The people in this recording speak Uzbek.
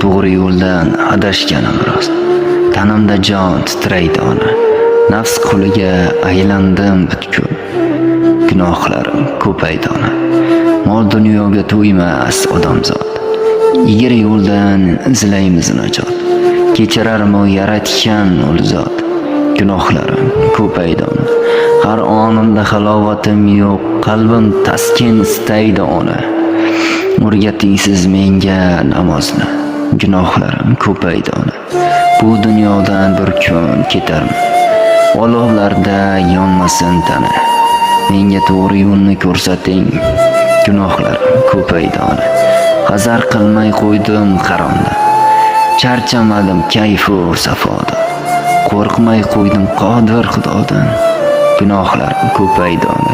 to'g'ri yo'ldan adashganim rost. Tanamda jon titraydi ona. Nafs quliga aylandim butkul. Gunohlarim ko'paydi ona. Mol dunyoga to'ymas odamzod. Egir yo'ldan izlaymiz najot. Kechirarmi yaratgan ul zot. Gunohlarim ko'paydi ona. Har onimda halovatim yo'q, qalbim taskin istaydi ona. O'rgatingsiz menga namozni. Gunohlarim ko'paydi ona. Bu dunyodan bir kun ketarman. Olovlarda yonmasin tana. Menga to'g'ri yo'lni ko'rsating. Gunohlarim ko'paydi ona. Hazar qilmay qo'ydim haromda. Charchamadim kayfu safoda. Qo'rqmay qo'ydim qodir Xudodan. Gunohlarim ko'paydi ona.